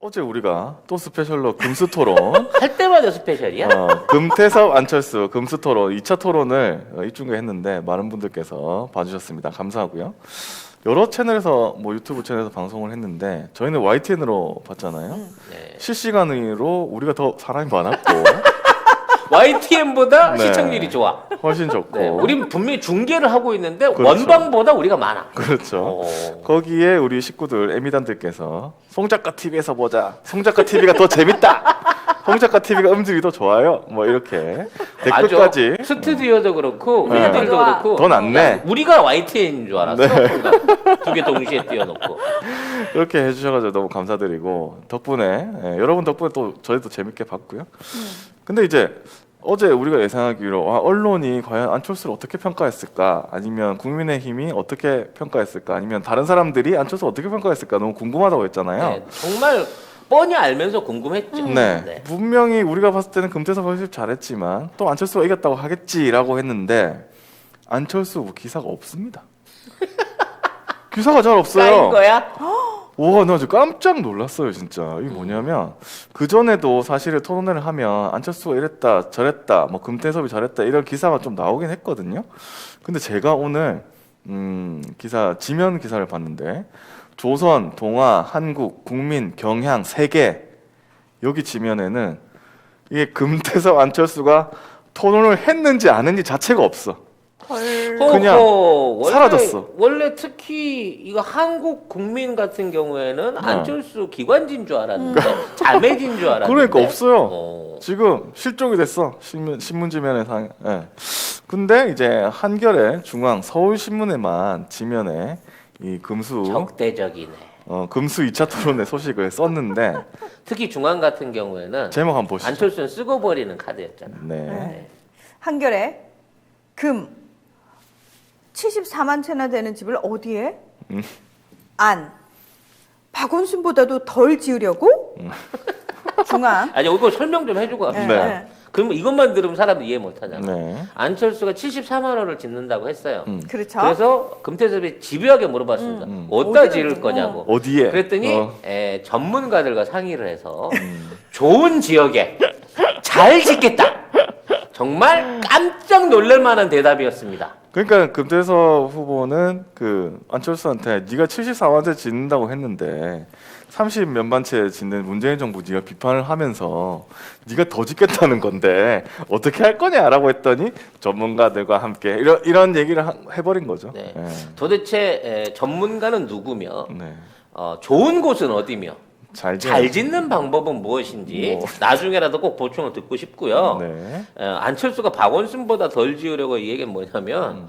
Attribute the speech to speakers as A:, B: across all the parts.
A: 어제 우리가 또 스페셜로 금수토론
B: 할 때마다 스페셜이야?
A: 금태섭 안철수 금수토론 2차 토론을 입중계했는데 많은 분들께서 봐주셨습니다. 감사하고요. 여러 채널에서 뭐 유튜브 채널에서 방송을 했는데 저희는 YTN으로 봤잖아요.
B: 네.
A: 실시간으로 우리가 더 사람이 많았고
B: YTN보다
A: 네.
B: 시청률이 좋아.
A: 훨씬 좋고
B: 네, 우린 분명히 중계를 하고 있는데
A: 그렇죠.
B: 원방보다 우리가 많아.
A: 그렇죠.
B: 오.
A: 거기에 우리 식구들 애미단들께서 송작가 TV에서 보자. 송작가 TV가 더 재밌다. 송작가 TV가 음질이 더 좋아요. 뭐 이렇게 댓글까지
B: 맞아. 스튜디오도 그렇고
A: 네.
B: 우리들도 그렇고
A: 더 낫네.
B: 야, 우리가 YTN인 줄 알았어.
A: 네.
B: 두 개 동시에 띄워놓고.
A: 이렇게 해주셔가지고 너무 감사드리고 덕분에 여러분 덕분에 또 저희도 재밌게 봤고요. 근데 이제 어제 우리가 예상하기로 언론이 과연 안철수를 어떻게 평가했을까, 아니면 국민의힘이 어떻게 평가했을까, 아니면 다른 사람들이 안철수를 어떻게 평가했을까 너무 궁금하다고 했잖아요.
B: 네, 정말 뻔히 알면서 궁금했죠.
A: 네. 분명히 우리가 봤을 때는 금태섭 훨씬 잘했지만 또 안철수가 이겼다고 하겠지라고 했는데 안철수 기사가 없습니다. 기사가 잘
B: 까인
A: 없어요.
B: 거야?
A: 와, 나 진짜 깜짝 놀랐어요, 진짜. 이게 뭐냐면 그 전에도 사실은 토론회를 하면 안철수가 이랬다, 저랬다, 뭐 금태섭이 잘했다 이런 기사가 좀 나오긴 했거든요. 근데 제가 오늘 기사 지면 기사를 봤는데 조선, 동아, 한국, 국민, 경향, 세계 여기 지면에는 이게 금태섭 안철수가 토론을 했는지 안 했는지 자체가 없어. 그냥
B: 원래,
A: 사라졌어.
B: 원래 특히 이거 한국 국민 같은 경우에는 안철수 기관지인 줄 알았는데 자매진 줄 알았는데
A: 그러니까 없어요.
B: 어.
A: 지금 실종이 됐어. 신문 지면에 예. 근데 이제 한겨레 중앙 서울신문에만 지면에 이 금수
B: 적대적이네.
A: 금수 2차 토론회 소식을 썼는데
B: 특히 중앙 같은 경우에는
A: 제목 한번 보시죠.
B: 안철수는 쓰고 버리는 카드였잖아.
A: 네.
C: 한겨레 금 74만 채나 되는 집을 어디에? 안 박원순보다도 덜 지으려고? 중앙.
B: 아니 이거 설명 좀 해주고 갑시다.
A: 네.
B: 그럼 이것만 들으면 사람들 이해 못하잖아.
A: 네.
B: 안철수가 74만 원을 짓는다고 했어요.
C: 그렇죠.
B: 그래서 금태섭이 집요하게 물어봤습니다. 어디다 지을 거냐고.
A: 어디에?
B: 그랬더니 전문가들과 상의를 해서 좋은 지역에 잘 짓겠다. 정말 깜짝 놀랄 만한 대답이었습니다.
A: 그러니까 금태섭 후보는 그 안철수한테 네가 74만 채 짓는다고 했는데 30 몇만 채 짓는 문재인 정부 네가 비판을 하면서 네가 더 짓겠다는 건데 어떻게 할 거냐라고 했더니 전문가들과 함께 이런 얘기를 해버린 거죠.
B: 네.
A: 네.
B: 도대체 전문가는 누구며
A: 네.
B: 좋은 곳은 어디며
A: 잘
B: 잘 짓는 방법은 무엇인지
A: 뭐.
B: 나중에라도 꼭 보충을 듣고 싶고요.
A: 네.
B: 안철수가 박원순보다 덜 지으려고 이 얘기는 뭐냐면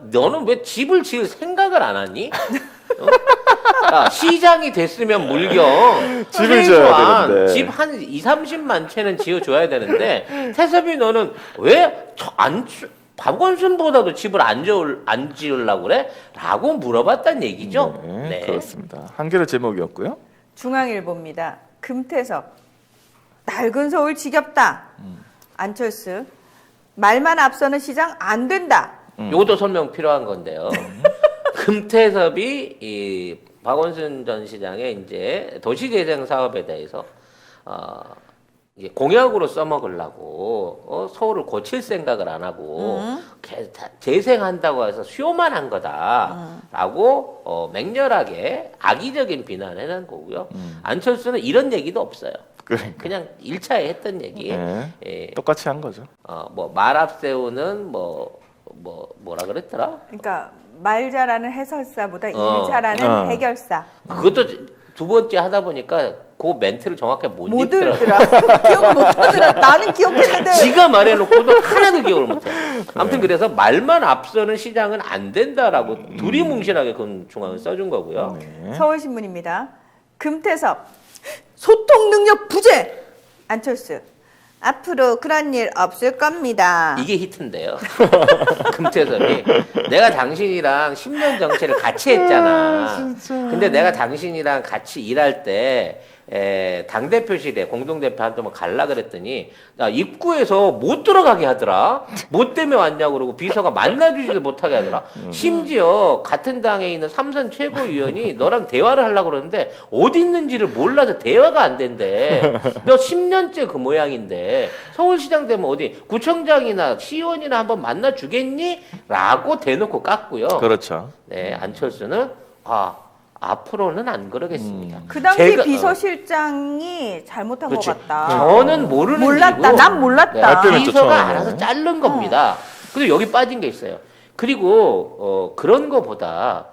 B: 너는 왜 집을 지을 생각을 안 하니? 야, 시장이 됐으면 물경
A: 집을 지어야 되는데.
B: 집 한 2, 30만 채는 지어줘야 되는데 태섭이 너는 왜 박원순보다도 집을 안 지으려고 그래? 라고 물어봤단 얘기죠.
A: 네, 그렇습니다. 한겨레 제목이었고요.
C: 중앙일보입니다. 금태섭 낡은 서울 지겹다. 안철수 말만 앞서는 시장 안 된다.
B: 요것도 설명 필요한 건데요. 금태섭이 이 박원순 전 시장의 이제 도시재생 사업에 대해서 이제 공약으로 써먹으려고 서울을 고칠 생각을 안하고 재생한다고 해서 쇼만 한 거다라고 맹렬하게 악의적인 비난을 해놓은 거고요. 안철수는 이런 얘기도 없어요. 그냥 1차에 했던 얘기.
A: 네.
B: 예,
A: 똑같이 한 거죠.
B: 뭐 말 앞세우는 뭐라 그랬더라?
C: 그러니까 말 잘하는 해설사보다 일
B: 어.
C: 잘하는 해결사.
B: 그것도 두 번째 하다 보니까 그 멘트를 정확하게 못
C: 못
B: 읽더라고.
C: 들더라. 기억 못 하더라. 나는 기억했는데.
B: 지가 말해놓고도 하나도 기억을 못해. 아무튼 그래서 말만 앞서는 시장은 안 된다라고 두리뭉실하게 그 중앙을 써준 거고요.
A: 네.
C: 서울신문입니다. 금태섭 소통 능력 부재. 안철수 앞으로 그런 일 없을 겁니다.
B: 이게 히트인데요. 금태섭이 내가 당신이랑 10년 정치를 같이 했잖아. 근데 내가 당신이랑 같이 일할 때 당 대표실에 공동 대표한테 뭐 갈라 그랬더니 나 입구에서 못 들어가게 하더라. 뭐 때문에 왔냐고 그러고 비서가 만나주지도 못하게 하더라. 심지어 같은 당에 있는 삼선 최고위원이 너랑 대화를 하려고 그러는데 어디 있는지를 몰라서 대화가 안 된대. 너 10년째 그 모양인데 서울시장 되면 어디 구청장이나 시의원이나 한번 만나 주겠니? 라고 대놓고 깠고요.
A: 그렇죠.
B: 네, 안철수는 앞으로는 안 그러겠습니다.
C: 그 당시
B: 제가-
C: 비서실장이 잘못한
B: 그렇지.
C: 것 같다.
B: 저는 모르는
C: 몰랐다.
B: 일이고
C: 난 몰랐다.
B: 네,
A: 발뺌했죠,
B: 비서가
A: 처음에.
B: 알아서 자른 겁니다. 그리고 여기 빠진 게 있어요. 그리고 그런 거보다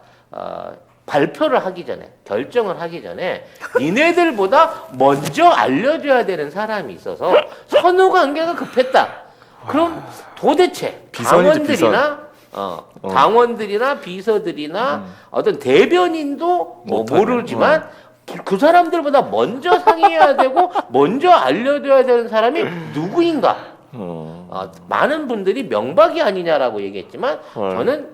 B: 발표를 하기 전에 결정을 하기 전에 니네들보다 먼저 알려줘야 되는 사람이 있어서 선후 관계가 급했다. 그럼 도대체
A: 비선이지,
B: 당원들이나 당원들이나 비서들이나 어떤 대변인도 뭐
A: 못하네.
B: 모르지만 그 사람들보다 먼저 상의해야 되고 먼저 알려줘야 되는 사람이 누구인가? 많은 분들이 명박이 아니냐라고 얘기했지만 저는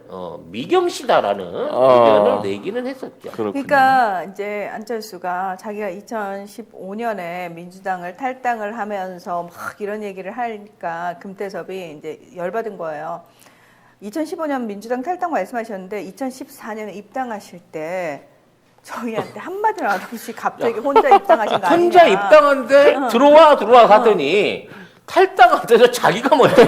B: 미경 씨다라는 의견을 내기는 했었죠.
A: 그렇군요.
C: 그러니까 이제 안철수가 자기가 2015년에 민주당을 탈당을 하면서 막 이런 얘기를 하니까 금태섭이 이제 열받은 거예요. 2015년 민주당 탈당 말씀하셨는데 2014년에 입당하실 때 저희한테 한마디도 안 없이 갑자기 혼자 입당하신 거 아니냐.
B: 혼자 입당한데 들어와 가더니 탈당한데서 자기가 먼저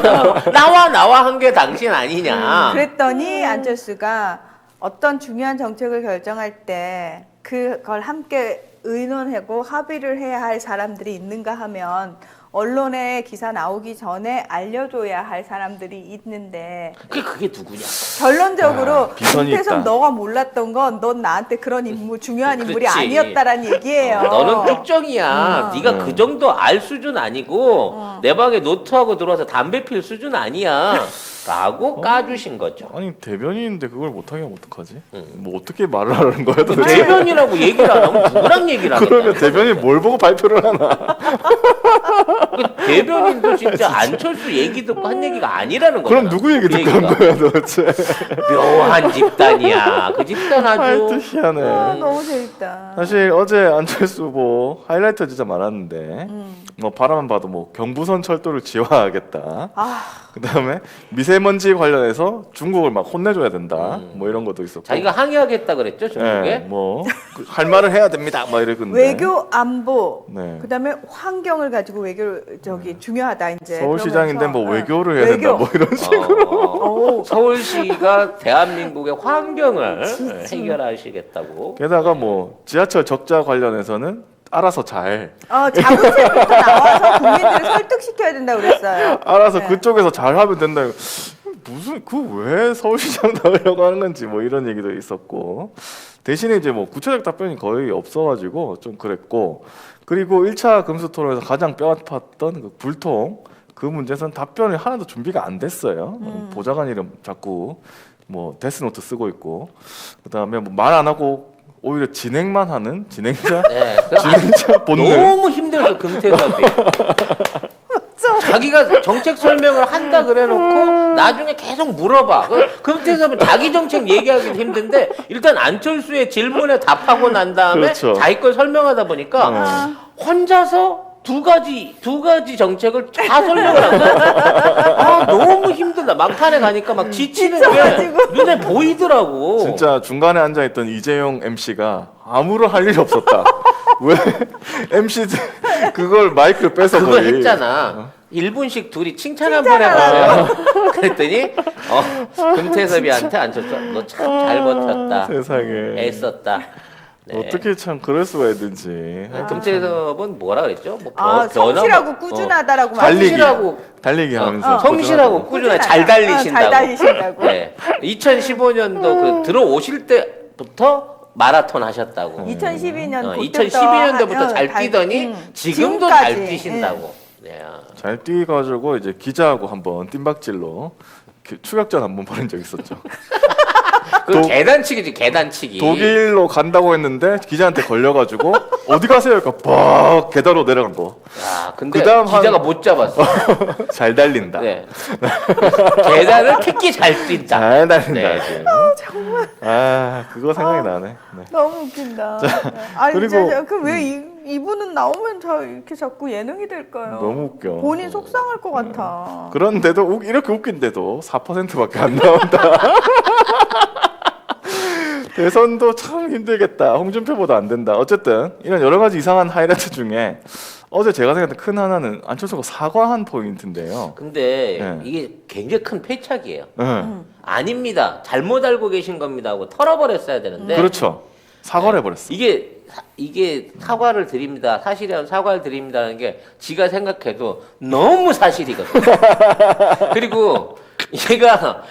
B: 나와 한 게 당신 아니냐.
C: 그랬더니 안철수가 어떤 중요한 정책을 결정할 때 그걸 함께 의논하고 합의를 해야 할 사람들이 있는가 하면 언론에 기사 나오기 전에 알려줘야 할 사람들이 있는데
B: 그게 누구냐?
C: 결론적으로
A: 비선이
C: 김태섭
A: 있다.
C: 너가 몰랐던 건 넌 나한테 그런 인물 중요한 인물이
B: 그렇지.
C: 아니었다라는 얘기예요.
B: 너는 뚝정이야. 네가 그 정도 알 수준 아니고 내 방에 노트하고 들어와서 담배 필 수준 아니야. 라고 까주신 거죠.
A: 아니 대변인인데 그걸 못하게 하면 어떡하지? 뭐 어떻게 말을 하라는 거야 도대체?
B: 대변이라고 얘기를 안 하면 누구랑 얘기를
A: 그러면
B: 하겠다.
A: 대변인 뭘 보고 발표를 하나?
B: 그 대변인도 진짜 안철수 얘기 듣고 한 얘기가 아니라는 거야.
A: 그럼 누구 얘기 듣고 한 거야 도대체?
B: 묘한 집단이야. 그 집단 아주
A: 하여튼 희한해.
C: 너무 재밌다.
A: 사실 어제 안철수 뭐 하이라이트 진짜 많았는데 뭐 바라만 봐도 뭐 경부선 철도를 지화하겠다. 그다음에 미세먼지 관련해서 중국을 막 혼내줘야 된다. 뭐 이런 것도 있었고.
B: 자기가 항의하겠다 그랬죠 중국에.
A: 예, 뭐할 말을 해야 됩니다. 막 이러던데.
C: 외교 안보
A: 네.
C: 그다음에 환경을 가지고 외교 중요하다 이제
A: 서울시장인데 뭐
C: 그러면서,
A: 외교를 해야 된다. 뭐 이런 식으로.
B: 서울시가 대한민국의 환경을 해결하시겠다고.
A: 게다가 뭐 지하철 적자 관련해서는 알아서 잘
C: 자구책부터 나와서 국민들을 설득시켜야 된다고 그랬어요.
A: 알아서
C: 네.
A: 그쪽에서 잘 하면 된다. 무슨 그 왜 서울시장 나오려고 하는 건지 뭐 이런 얘기도 있었고 대신에 이제 뭐 구체적 답변이 거의 없어가지고 좀 그랬고 그리고 1차 금수 토론에서 가장 뼈아팠던 그 불통 그 문제에서는 답변이 하나도 준비가 안 됐어요. 보좌관 이름 자꾸 뭐 데스노트 쓰고 있고 그다음에 뭐 말 안 하고 오히려 진행만 하는 진행자
B: 네,
A: 진행자 본능.
B: 너무 힘들어 금태섭이. 자기가 정책 설명을 한다 그래놓고 나중에 계속 물어봐. 금태섭은 자기 정책 얘기하기도 힘든데 일단 안철수의 질문에 답하고 난 다음에
A: 그렇죠.
B: 자기 걸 설명하다 보니까 혼자서 두 가지 정책을 다 설명을 한 거야. 너무 힘들다. 막판에 가니까 막 지치는 게
C: 지쳐가지고.
B: 눈에 보이더라고.
A: 진짜 중간에 앉아있던 이재용 MC가 아무런 할 일이 없었다. 왜 MC 그걸 마이크를 뺏어
B: 그걸
A: 거의.
B: 했잖아. 1분씩 둘이 칭찬 한번 해봤어요. 그랬더니 금태섭이한테 안철수 너 참 잘 버텼다.
A: 세상에.
B: 애썼다. 네.
A: 어떻게 참 그럴 수가 있는지.
B: 금태섭은 뭐라 그랬죠? 뭐
C: 성실하고 꾸준하다라고
A: 달리기.
B: 성실하고
A: 달리기 하면서
B: 성실하고 꾸준하게 잘 달리신다고.
C: 잘 달리신다고.
B: 네. 2015년도 그 들어오실 때부터 마라톤 하셨다고.
C: 2012년
B: 2012년도부터 잘 뛰더니 지금도 잘 뛰신다고. 네.
A: 잘 뛰가지고 이제 기자하고 한번 뜀박질로 추격전 한번 벌인 적 있었죠.
B: 그 계단치기지 계단치기.
A: 독일로 간다고 했는데 기자한테 걸려가지고 어디 가세요? 그러니까 빡 계단으로 내려간 거.
B: 야, 근데
A: 그다음
B: 기자가 못 잡았어.
A: 잘 달린다.
B: 네. 계단을 특히 잘 뛴다.
A: 잘 달린다.
B: 네.
A: 지금. 아 그거 생각이 나네. 네.
C: 너무 웃긴다. 아니
A: 그리고-
C: 진짜 그왜 이분은 나오면 저 이렇게 자꾸 예능이 될까요?
A: 너무 웃겨.
C: 본인 속상할 것 같아.
A: 그런데도 이렇게 웃긴데도 4%밖에 안 나온다. 대선도 참 힘들겠다. 홍준표보다 안 된다. 어쨌든 이런 여러 가지 이상한 하이라이트 중에 어제 제가 생각했던 큰 하나는 안철수가 사과한 포인트인데요.
B: 근데
A: 네.
B: 이게 굉장히 큰 패착이에요.
A: 네.
B: 아닙니다. 잘못 알고 계신 겁니다 하고 털어버렸어야 되는데
A: 그렇죠. 사과를 해버렸어.
B: 이게 사과를 드립니다. 사실이라면 사과를 드립니다라는 게 지가 생각해도 너무 사실이거든. 그리고 얘가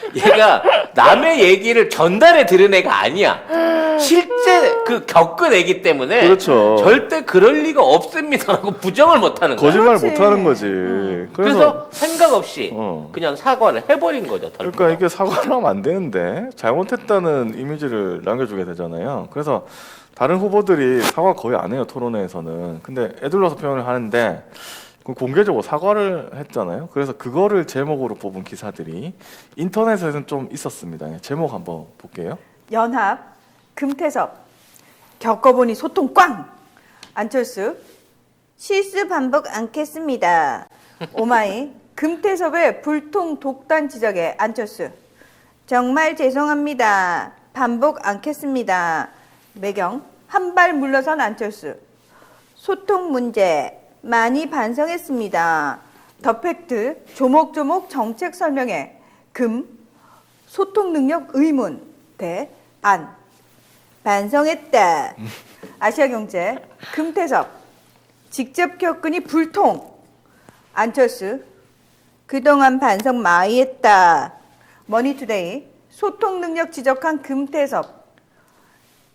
B: 남의 얘기를 전달해 들은 애가 아니야. 실제 그 겪은 애기 때문에
A: 그렇죠.
B: 절대 그럴 리가 없습니다라고 부정을 못 하는 거야.
A: 거짓말
C: 그렇지.
A: 못하는 거지.
B: 그래서 생각 없이
A: 어.
B: 그냥 사과를 해버린 거죠.
A: 그러니까 이게 사과를 하면 안 되는데 잘못했다는 이미지를 남겨주게 되잖아요. 그래서 다른 후보들이 사과 거의 안 해요, 토론회에서는. 근데 애둘러서 표현을 하는데 공개적으로 사과를 했잖아요. 그래서 그거를 제목으로 뽑은 기사들이 인터넷에서는 좀 있었습니다. 제목 한번 볼게요.
C: 연합 금태섭 겪어보니 소통 꽝. 안철수 실수 반복 않겠습니다. 오마이 금태섭의 불통 독단 지적에 안철수 정말 죄송합니다. 반복 않겠습니다. 매경 한 발 물러선 안철수 소통 문제 많이 반성했습니다. 더 팩트 조목조목 정책 설명회 금 소통 능력 의문 대 안 반성했다. 아시아경제 금태섭 직접 겪으니 불통. 안철수 그동안 반성 많이 했다. 머니투데이 소통 능력 지적한 금태섭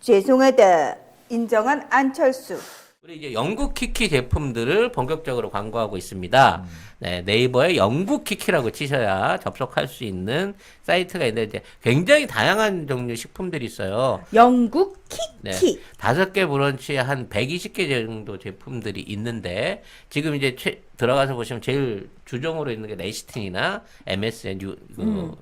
C: 죄송하다 인정한 안철수.
B: 우리 이제 영국 키키 제품들을 본격적으로 광고하고 있습니다. 네, 네이버에 영국 키키라고 치셔야 접속할 수 있는 사이트가 있는데 이제 굉장히 다양한 종류 식품들이 있어요.
C: 영국
B: 네,
C: 키키.
B: 5개 브런치에 한 120개 정도 제품들이 있는데 지금 이제 들어가서 보시면 제일 주종으로 있는 게 레시틴이나 MSN,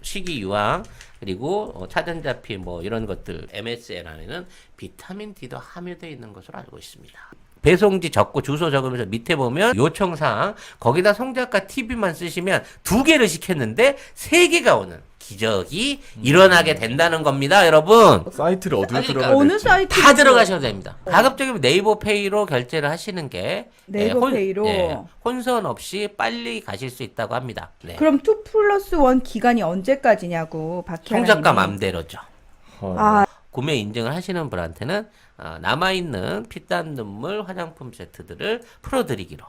B: 식이유황 그리고 차전자피 뭐 이런 것들 MSN 안에는 비타민 D도 함유되어 있는 것으로 알고 있습니다. 배송지 적고 주소 적으면서 밑에 보면 요청사항 거기다 송작가 TV만 쓰시면 2개를 시켰는데 3개가 오는 기적이 일어나게 된다는 겁니다, 여러분.
A: 사이트를 어디로
B: 그러니까
A: 들어가야
C: 어느
A: 될지.
C: 사이트
B: 다 들어가셔도 됩니다. 가급적이면 네이버 페이로 결제를 하시는 게
C: 네이버 페이로?
B: 혼선 없이 빨리 가실 수 있다고 합니다. 네.
C: 그럼 2+1 기간이 언제까지냐고 박혜라
B: 송작가
C: 님이.
B: 맘대로죠.
C: 아,
B: 구매 인증을 하시는 분한테는 남아있는 피땀 눈물 화장품 세트들을 풀어드리기로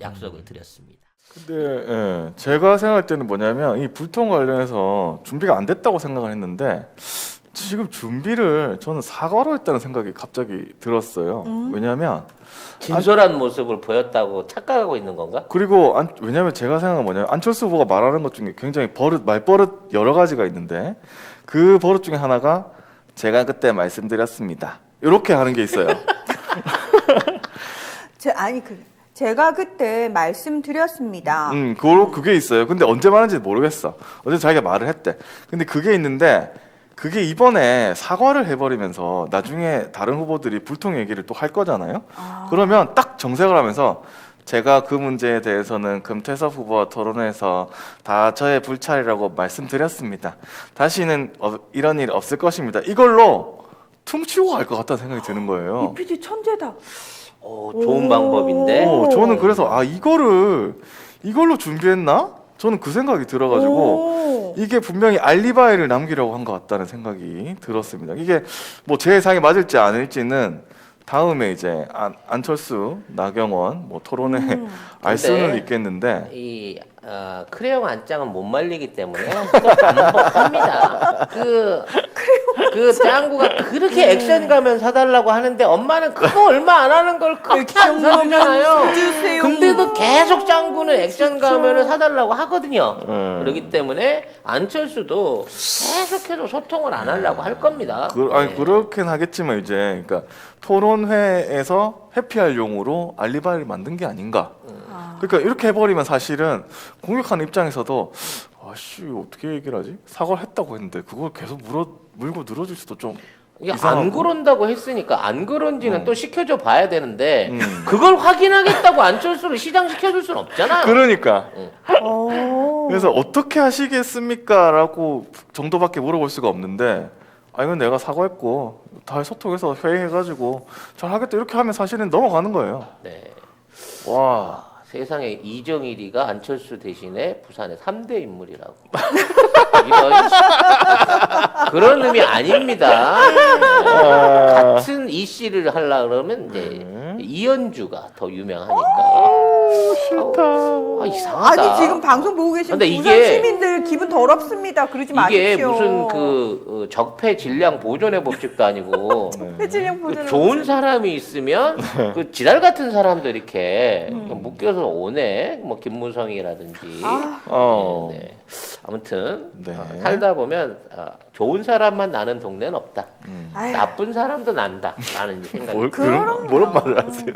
B: 약속을 드렸습니다.
A: 근데 예, 제가 생각할 때는 뭐냐면 이 불통 관련해서 준비가 안 됐다고 생각을 했는데 지금 준비를 저는 사과로 했다는 생각이 갑자기 들었어요. 왜냐하면
B: 진솔한 모습을 보였다고 착각하고 있는 건가?
A: 그리고 왜냐하면 제가 생각한 뭐냐면 안철수 후보가 말하는 것 중에 굉장히 말버릇 여러 가지가 있는데 그 버릇 중에 하나가 제가 그때 말씀드렸습니다. 이렇게 하는 게 있어요.
C: 제가 그때 말씀드렸습니다.
A: 그게 있어요. 근데 언제 말한지 모르겠어. 어제 자기가 말을 했대. 근데 그게 있는데 그게 이번에 사과를 해버리면서 나중에 다른 후보들이 불통 얘기를 또 할 거잖아요. 그러면 딱 정색을 하면서 제가 그 문제에 대해서는 금태섭 후보와 토론회에서 다 저의 불찰이라고 말씀드렸습니다. 다시는 이런 일 없을 것입니다. 이걸로 퉁치고 갈 것 같다는 생각이 드는 거예요.
C: 이 PD 천재다.
B: 좋은 방법인데.
A: 저는 그래서 이걸로 준비했나? 저는 그 생각이 들어가지고 이게 분명히 알리바이를 남기려고 한 것 같다는 생각이 들었습니다. 이게 뭐 제 예상이 맞을지 아닐지는 다음에 이제 안철수, 나경원 뭐 토론회 알 수는 있겠는데
B: 이 크레용 안장은 못 말리기 때문에 또 반복합니다. 그 그 짱구가 그렇게 액션가면 사달라고 하는데 엄마는 그거 얼마 안 하는 걸 그렇게 안 사주잖아요.
C: 주세요.
B: 근데도 계속 짱구는 액션가면을 사달라고 하거든요. 그렇기 때문에 안철수도 계속해서 소통을 안 하려고 할 겁니다.
A: 아니
B: 네.
A: 그렇긴 하겠지만 이제 그러니까 토론회에서 회피할 용으로 알리바이를 만든 게 아닌가. 그러니까 이렇게 해버리면 사실은 공격하는 입장에서도 아씨 어떻게 얘기를 하지? 사과를 했다고 했는데 그걸 계속 물고 늘어질 수도 좀
B: 이게
A: 이상하고.
B: 안 그런다고 했으니까 안 그런지는 또 시켜줘 봐야 되는데
A: 음.
B: 그걸 확인하겠다고 안철수를 시장시켜줄 수는 없잖아.
A: 그러니까
C: 오.
A: 그래서 어떻게 하시겠습니까?라고 정도밖에 물어볼 수가 없는데 아 이건 내가 사과했고 다 소통해서 회의해가지고 잘 하겠다 이렇게 하면 사실은 넘어가는 거예요.
B: 네.
A: 와
B: 세상에 이정일이가 안철수 대신에 부산의 3대 인물이라고. 이런 그런 의미 아닙니다. 같은 이씨를 하려 그러면 이제 이현주가 더 유명하니까.
A: 싫다.
B: 아, 이상하다.
C: 아니 지금 방송 보고 계신
B: 근데
C: 부산
B: 이게-
C: 시민들 기분 더럽습니다. 그러지
B: 이게
C: 마십시오.
B: 무슨 그 적폐 질량 보존의 법칙도 아니고
C: 해질량
B: 그
C: 보존을
B: 좋은 사람이 있으면 그 지랄 같은 사람들 이렇게 묶여서 오네. 뭐 김무성이라든지.
A: 어.
B: 네. 아무튼
A: 네.
B: 살다 보면 좋은 사람만 나는 동네는 없다.
C: 아유.
B: 나쁜 사람도 난다라는 생각이.
A: 뭘 그런 말을 하세요?